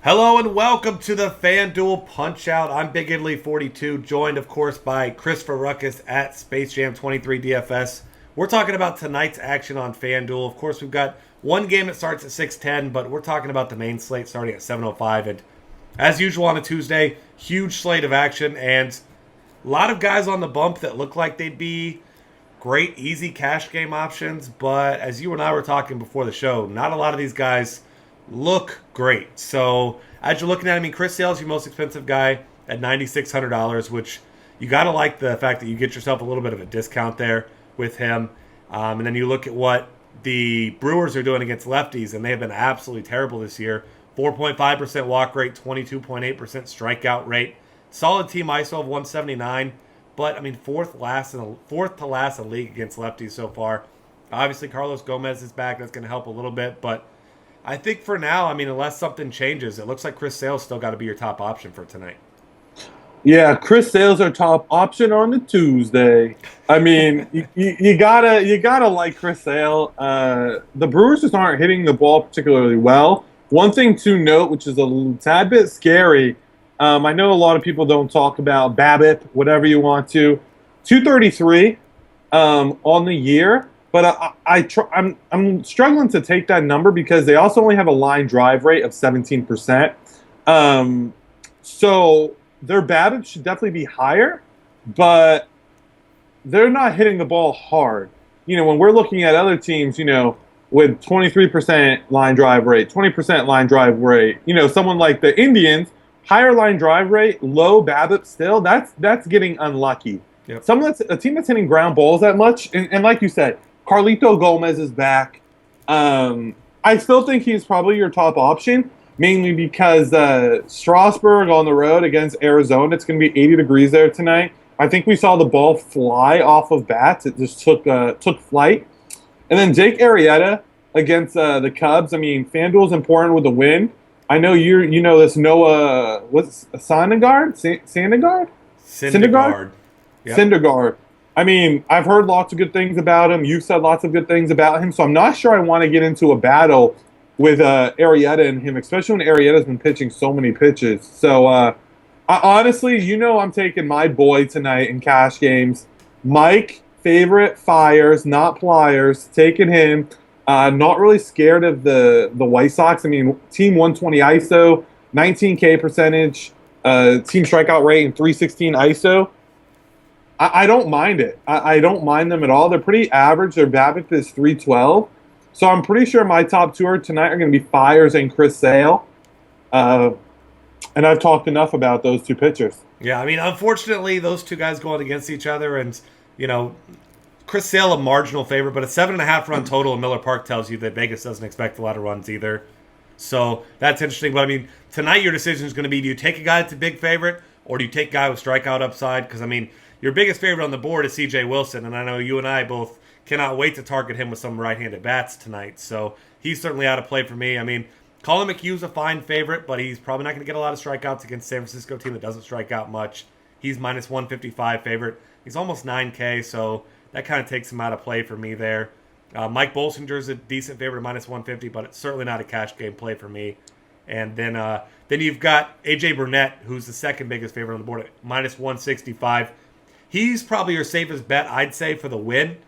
Hello and welcome to the FanDuel Punch-Out. I'm Big Italy 42, joined of course by Christopher Ruckus at Space Jam 23 DFS. We're talking about tonight's action on FanDuel. Of course, we've got one game that starts at 6:10, but we're talking about the main slate starting at 7:05. And as usual on a Tuesday, huge slate of action and a lot of guys on the bump that look like they'd be great, easy cash game options. But as you and I were talking before the show, not a lot of these guys look great. So as you're looking at it, I mean, Chris Sale's your most expensive guy at $9,600, which you got to like the fact that you get yourself a little bit of a discount there with him. And then you look at what the Brewers are doing against lefties, and they have been absolutely terrible this year. 4.5% walk rate, 22.8% strikeout rate. Solid team ISO of 179, but I mean fourth to last in the league against lefties so far. Obviously, Carlos Gomez is back. That's going to help a little bit, but I think for now, I mean, unless something changes, it looks like Chris Sale's still got to be your top option for tonight. Yeah, Chris Sale's our top option on the Tuesday. I mean, you gotta like Chris Sale. The Brewers just aren't hitting the ball particularly well. One thing to note, which is a tad bit scary, I know a lot of people don't talk about BABIP, whatever you want to, 233 on the year. But I'm struggling to take that number because they also only have a line drive rate of 17%. So their BABIP should definitely be higher, but they're not hitting the ball hard. You know, when we're looking at other teams, you know, with 23% line drive rate, 20% line drive rate, you know, someone like the Indians, higher line drive rate, low BABIP still, that's getting unlucky. Yep. A team that's hitting ground balls that much, and like you said, Carlito Gomez is back. I still think he's probably your top option, mainly because Strasburg on the road against Arizona, it's going to be 80 degrees there tonight. I think we saw the ball fly off of bats. It just took flight. And then Jake Arrieta against the Cubs. I mean, FanDuel's important with the win. I know you know this Noah, what's Syndergaard? Syndergaard. Yep. Syndergaard. I mean, I've heard lots of good things about him. You've said lots of good things about him. So I'm not sure I want to get into a battle with Arrieta and him, especially when Arrieta's been pitching so many pitches. So honestly, you know I'm taking my boy tonight in cash games. Mike, favorite Fires, not Pliers. Taking him. Not really scared of the White Sox. I mean, team 120 ISO, 19K percentage, team strikeout rate, and 316 ISO. I don't mind it. I don't mind them at all. They're pretty average. Their BABIP is 312. So I'm pretty sure my top two tonight are going to be Fires and Chris Sale. And I've talked enough about those two pitchers. Yeah, I mean, unfortunately, those two guys going against each other, and, you know, Chris Sale a marginal favorite, but a 7.5 run total in Miller Park tells you that Vegas doesn't expect a lot of runs either. So that's interesting. But, I mean, tonight your decision is going to be, do you take a guy that's a big favorite, or do you take a guy with strikeout upside? Because, I mean, your biggest favorite on the board is C.J. Wilson, and I know you and I both cannot wait to target him with some right-handed bats tonight. So he's certainly out of play for me. I mean, Colin McHugh's a fine favorite, but he's probably not going to get a lot of strikeouts against a San Francisco team that doesn't strike out much. He's minus 155 favorite. He's almost 9K, so that kind of takes him out of play for me there. Mike Bolsinger's a decent favorite, minus 150, but it's certainly not a cash game play for me. And then you've got A.J. Burnett, who's the second biggest favorite on the board at minus 165. He's probably your safest bet, I'd say, for the win,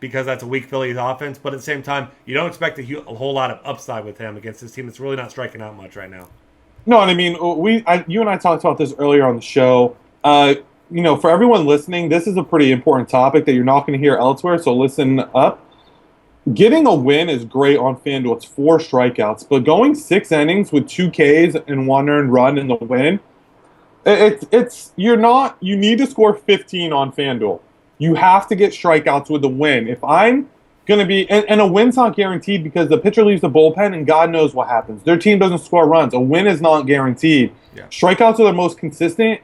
because that's a weak Phillies offense. But at the same time, you don't expect a whole lot of upside with him against this team that's really not striking out much right now. No, and I mean, you and I talked about this earlier on the show. You know, for everyone listening, this is a pretty important topic that you're not going to hear elsewhere, so listen up. Getting a win is great on FanDuel. It's 4 strikeouts, but going 6 innings with 2 Ks and 1 earned run in the win, you need to score 15 on FanDuel. You have to get strikeouts with the win. If I'm going to be, and a win's not guaranteed because the pitcher leaves the bullpen and God knows what happens. Their team doesn't score runs. A win is not guaranteed. Yeah. Strikeouts are the most consistent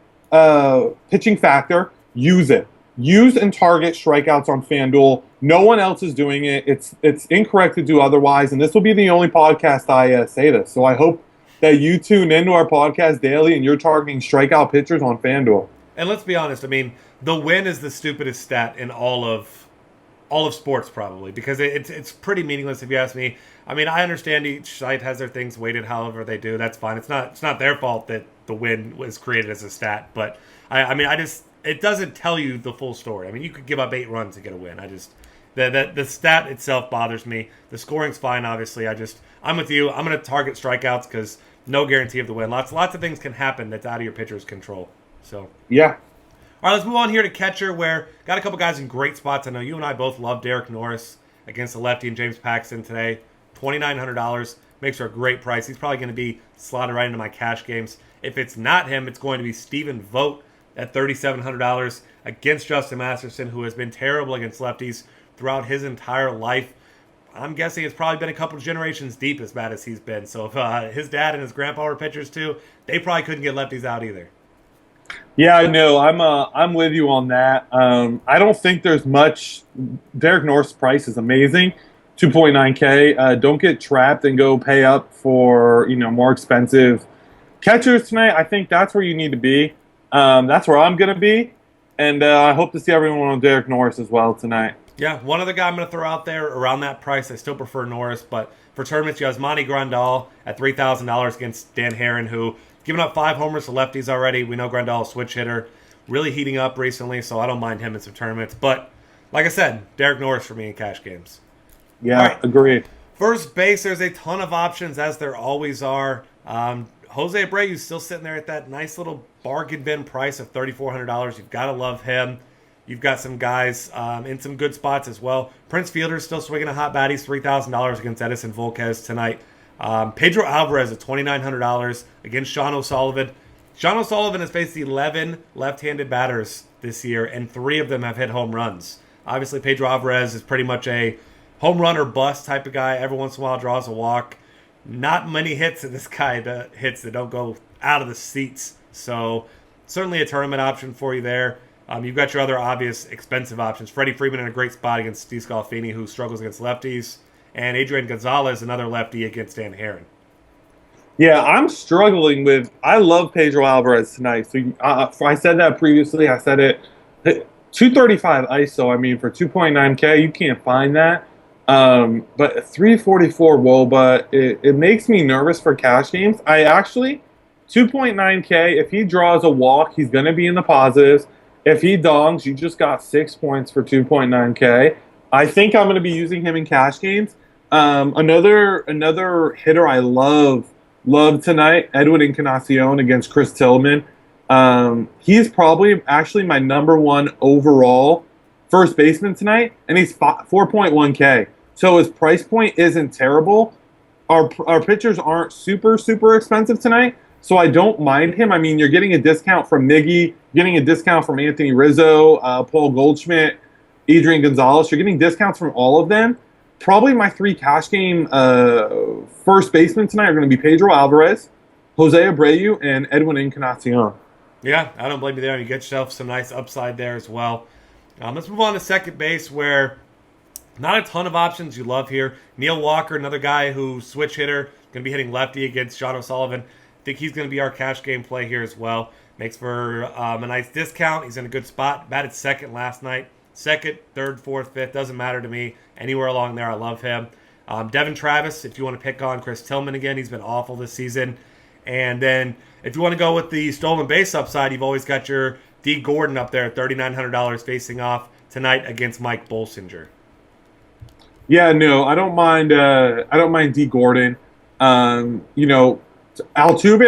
pitching factor. Use it. Use and target strikeouts on FanDuel. No one else is doing it. It's incorrect to do otherwise, and this will be the only podcast I say this. So I hope that you tune into our podcast daily and you're targeting strikeout pitchers on FanDuel. And let's be honest, I mean, the win is the stupidest stat in all of all of sports probably, because it's pretty meaningless if you ask me. I mean, I understand each site has their things weighted however they do. That's fine. It's not their fault that the win was created as a stat, but I mean, it doesn't tell you the full story. I mean, you could give up 8 runs to get a win. The stat itself bothers me. The scoring's fine, obviously. I'm with you. I'm going to target strikeouts because no guarantee of the win. Lots of things can happen that's out of your pitcher's control. So Yeah. all right, let's move on here to catcher, where got a couple guys in great spots. I know you and I both love Derek Norris against the lefty and James Paxton today. $2,900 makes for a great price. He's probably going to be slotted right into my cash games. If it's not him, it's going to be Stephen Vogt at $3,700 against Justin Masterson, who has been terrible against lefties throughout his entire life. I'm guessing it's probably been a couple generations deep as bad as he's been. So if his dad and his grandpa were pitchers too, they probably couldn't get lefties out either. Yeah, I know. I'm with you on that. I don't think there's much. Derek North's price is amazing, 2.9K. Don't get trapped and go pay up for more expensive catchers tonight. I think that's where you need to be. That's where I'm gonna be, and I hope to see everyone on Derek Norris as well tonight. Yeah, one other guy I'm going to throw out there around that price. I still prefer Norris, but for tournaments, you have Monty Grandal at $3,000 against Dan Herron, who given up 5 homers to lefties already. We know Grandal, switch hitter, really heating up recently, so I don't mind him in some tournaments. But like I said, Derek Norris for me in cash games. Yeah, All right. Agreed. First base, there's a ton of options, as there always are. Jose Abreu's still sitting there at that nice little bargain bin price of $3,400. You've got to love him. You've got some guys in some good spots as well. Prince Fielder's still swinging a hot bat. He's $3,000 against Edison Volquez tonight. Pedro Alvarez at $2,900 against Sean O'Sullivan. Sean O'Sullivan has faced 11 left-handed batters this year, and 3 of them have hit home runs. Obviously, Pedro Alvarez is pretty much a home run or bust type of guy. Every once in a while draws a walk. Not many hits that this guy hits that don't go out of the seats. So certainly a tournament option for you there. You've got your other obvious expensive options. Freddie Freeman in a great spot against Steve Scalfini, who struggles against lefties. And Adrian Gonzalez, another lefty against Dan Herron. Yeah, I'm struggling with. I love Pedro Alvarez tonight. So I said that previously. I said it. 235 ISO. I mean, for 2.9K, you can't find that. But 344 WOBA, it makes me nervous for cash games. 2.9K. If he draws a walk, he's going to be in the positives. If he dongs, you just got 6 points for 2.9K. I think I'm going to be using him in cash games. Another hitter I love tonight, Edwin Encarnacion against Chris Tillman. He's probably actually my number 1 overall first baseman tonight, and he's 4.1K. So his price point isn't terrible. Our pitchers aren't super expensive tonight, so I don't mind him. I mean, you're getting a discount from Miggy, getting a discount from Anthony Rizzo, Paul Goldschmidt, Adrian Gonzalez. You're getting discounts from all of them. Probably my 3 cash game first basemen tonight are going to be Pedro Alvarez, Jose Abreu, and Edwin Encarnacion. Yeah, I don't blame you there. You get yourself some nice upside there as well. Let's move on to second base, where not a ton of options you love here. Neil Walker, another guy who switch hitter, going to be hitting lefty against Sean O'Sullivan. I think he's going to be our cash game play here as well. Makes for a nice discount. He's in a good spot. Batted second last night. Second, third, fourth, fifth, doesn't matter to me. Anywhere along there, I love him. Devin Travis, if you want to pick on Chris Tillman again, he's been awful this season. And then if you want to go with the stolen base upside, you've always got your D. Gordon up there at $3,900 facing off tonight against Mike Bolsinger. Yeah, no, I don't mind. I don't mind D. Gordon. Altuve,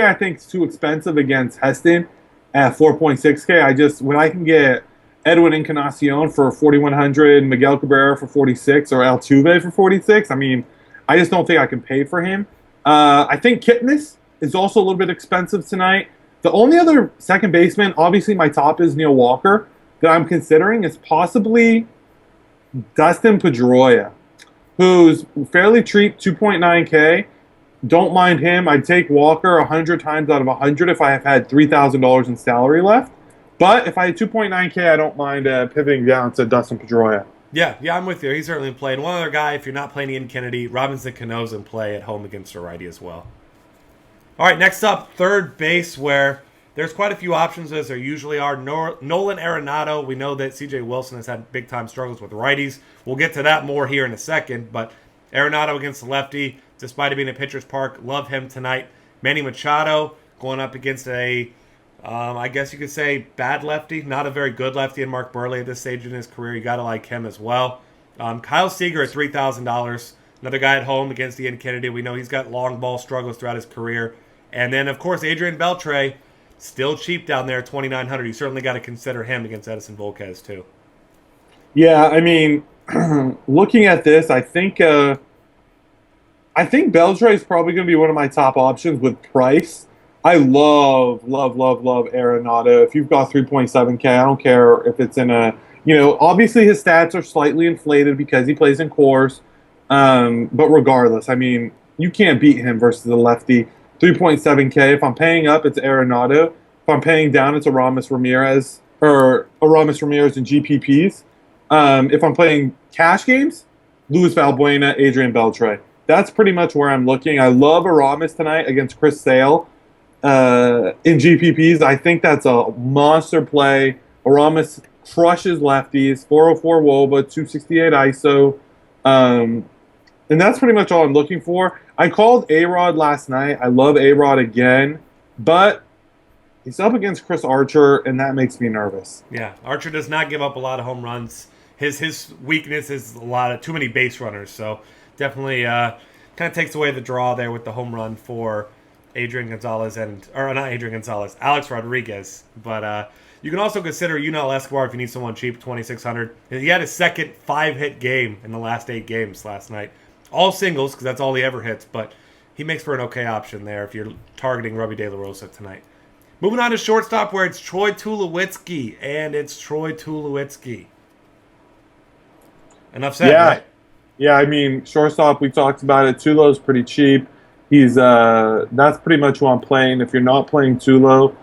I think, is too expensive against Heston at 4.6K. When I can get Edwin Encarnacion for 4,100, Miguel Cabrera for 46, or Altuve for 46, I mean, I just don't think I can pay for him. I think Kipnis is also a little bit expensive tonight. The only other second baseman, obviously my top is Neil Walker, that I'm considering is possibly Dustin Pedroia, who's fairly cheap, 2.9K. Don't mind him. I'd take Walker 100 times out of 100 if I have had $3,000 in salary left. But if I had 2.9K, I don't mind pivoting down to Dustin Pedroia. Yeah, I'm with you. He's certainly playing. One other guy, if you're not playing Ian Kennedy, Robinson Cano's in play at home against a righty as well. All right, next up, third base, where there's quite a few options as there usually are. Nolan Arenado, we know that C.J. Wilson has had big-time struggles with righties. We'll get to that more here in a second, but Arenado against the lefty, despite it being a pitcher's park, love him tonight. Manny Machado going up against I guess you could say bad lefty, not a very good lefty in Mark Burley at this stage in his career. You got to like him as well. Kyle Seager at $3,000, another guy at home against Ian Kennedy. We know he's got long ball struggles throughout his career. And then, of course, Adrian Beltre, still cheap down there, $2,900. You certainly got to consider him against Edison Volquez, too. Yeah, I mean, looking at this, I think Beltre is probably going to be one of my top options with price. I love Arenado. If you've got 3.7K, I don't care if it's in a, obviously his stats are slightly inflated because he plays in cores. But regardless, I mean, you can't beat him versus the lefty. 3.7K. If I'm paying up, it's Arenado. If I'm paying down, it's Aramis Ramirez in GPPs. If I'm playing cash games, Luis Valbuena, Adrian Beltre. That's pretty much where I'm looking. I love Aramis tonight against Chris Sale in GPPs. I think that's a monster play. Aramis crushes lefties, 404 WOBA, 268 ISO. And that's pretty much all I'm looking for. I called A-Rod last night. I love A-Rod again, but he's up against Chris Archer, and that makes me nervous. Yeah, Archer does not give up a lot of home runs. His weakness is too many base runners, so definitely kind of takes away the draw there with the home run for Alex Rodriguez. But you can also consider Yunel Escobar if you need someone cheap, $2,600. He had his second 5-hit game in the last 8 games last night. All singles, because that's all he ever hits, but he makes for an okay option there if you're targeting Robbie De La Rosa tonight. Moving on to shortstop, where it's Troy Tulowitzki, and it's Troy Tulowitzki. Enough said, right? Yeah, I mean, shortstop, we talked about it. Tulo's pretty cheap. That's pretty much who I'm playing. If you're not playing Tulo,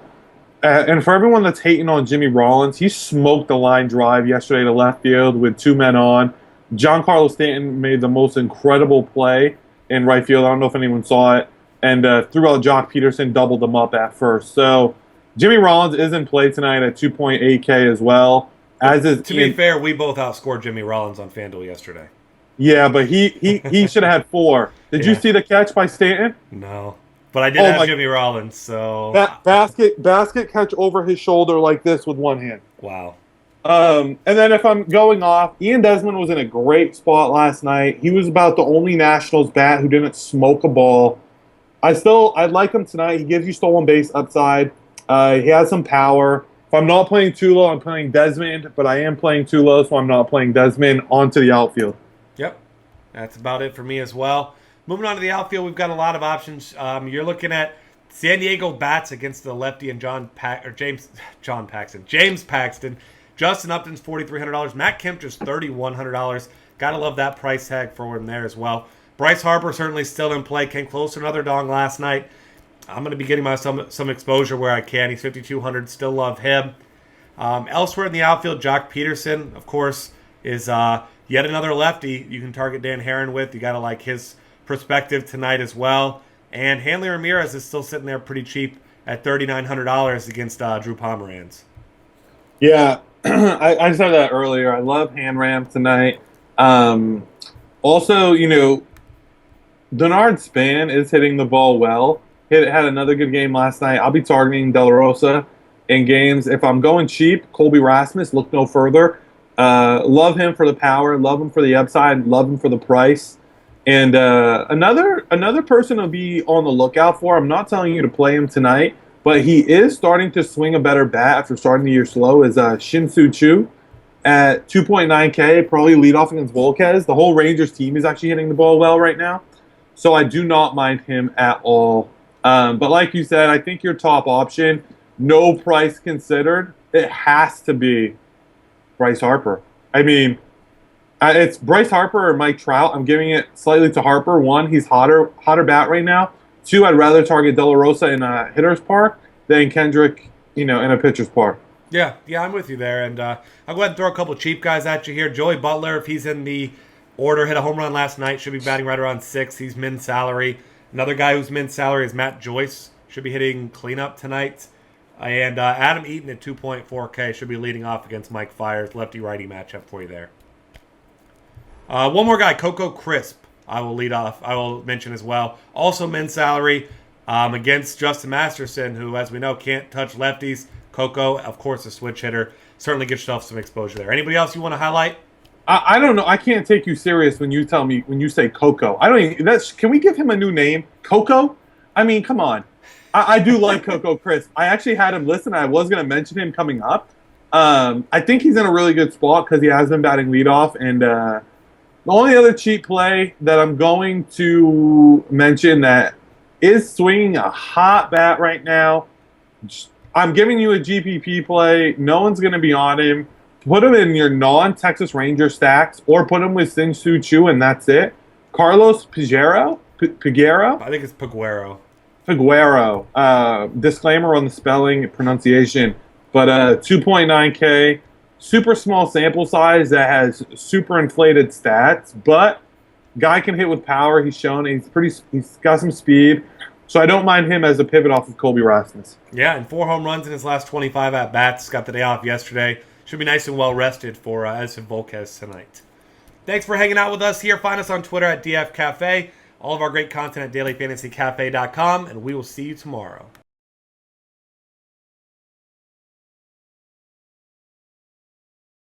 and for everyone that's hating on Jimmy Rollins, he smoked the line drive yesterday to left field with 2 men on. Giancarlo Stanton made the most incredible play in right field. I don't know if anyone saw it. And threw out Jock Peterson, doubled them up at first. So Jimmy Rollins is in play tonight at 2.8K as well. To be fair, we both outscored Jimmy Rollins on FanDuel yesterday. Yeah, but he should have had 4. Did you see the catch by Stanton? No. But I did have Jimmy Rollins, so... That basket catch over his shoulder like this with one hand. Wow. And then if I'm going off, Ian Desmond was in a great spot last night. He was about the only Nationals bat who didn't smoke a ball. I like him tonight. He gives you stolen base upside. He has some power. If I'm not playing Tulo, I'm playing Desmond, but I am playing Tulo, so I'm not playing Desmond onto the outfield. Yep. That's about it for me as well. Moving on to the outfield, we've got a lot of options. You're looking at San Diego bats against the lefty and James Paxton. Justin Upton's $4,300. Matt Kemp just $3,100. Gotta love that price tag for him there as well. Bryce Harper certainly still in play. Came close to another dong last night. I'm going to be getting myself some exposure where I can. He's $5,200. Still love him. Elsewhere in the outfield, Jock Peterson, of course, is yet another lefty you can target Dan Herron with. You got to like his perspective tonight as well. And Hanley Ramirez is still sitting there pretty cheap at $3,900 against Drew Pomeranz. Yeah, I said that earlier. I love Hanram tonight. Also, Denard Span is hitting the ball well. Had another good game last night. I'll be targeting De La Rosa in games. If I'm going cheap, Colby Rasmus, look no further. Love him for the power. Love him for the upside. Love him for the price. And another person to be on the lookout for, I'm not telling you to play him tonight, but he is starting to swing a better bat after starting the year slow, is Shin-Soo Choo at 2.9K, probably lead off against Volquez. The whole Rangers team is actually hitting the ball well right now. So I do not mind him at all. But like you said, I think your top option, no price considered, it has to be Bryce Harper. I mean, it's Bryce Harper or Mike Trout. I'm giving it slightly to Harper. 1, he's hotter bat right now. 2, I'd rather target De La Rosa in a hitter's park than Kendrick, in a pitcher's park. Yeah, I'm with you there. And I'll go ahead and throw a couple cheap guys at you here. Joey Butler, if he's in the order, hit a home run last night, should be batting right around 6. He's min salary. Another guy who's min salary is Matt Joyce. Should be hitting cleanup tonight. And Adam Eaton at 2.4K should be leading off against Mike Fires. Lefty-righty matchup for you there. One more guy, Coco Crisp. I will lead off. I will mention as well. Also men's salary against Justin Masterson, who, as we know, can't touch lefties. Coco, of course, a switch hitter. Certainly get yourself some exposure there. Anybody else you want to highlight? I don't know. I can't take you serious when you say Coco. I don't even. Can we give him a new name? Coco? I mean, come on. I do like Coco Crisp. I actually had him listen. I was going to mention him coming up. I think he's in a really good spot because he has been batting leadoff. And the only other cheap play that I'm going to mention that is swinging a hot bat right now, I'm giving you a GPP play. No one's going to be on him. Put him in your non-Texas Ranger stacks or put him with Sin Soo Choo, and that's it. Carlos Piguero? I think it's Piguero. Disclaimer on the spelling, pronunciation. But 2.9K, super small sample size that has super inflated stats. But guy can hit with power. He's shown he's got some speed. So I don't mind him as a pivot off of Colby Rasmus. Yeah, and 4 home runs in his last 25 at-bats. Got the day off yesterday. Should be nice and well-rested for Edson Volquez tonight. Thanks for hanging out with us here. Find us on Twitter at DF Cafe. All of our great content at dailyfantasycafe.com, and we will see you tomorrow.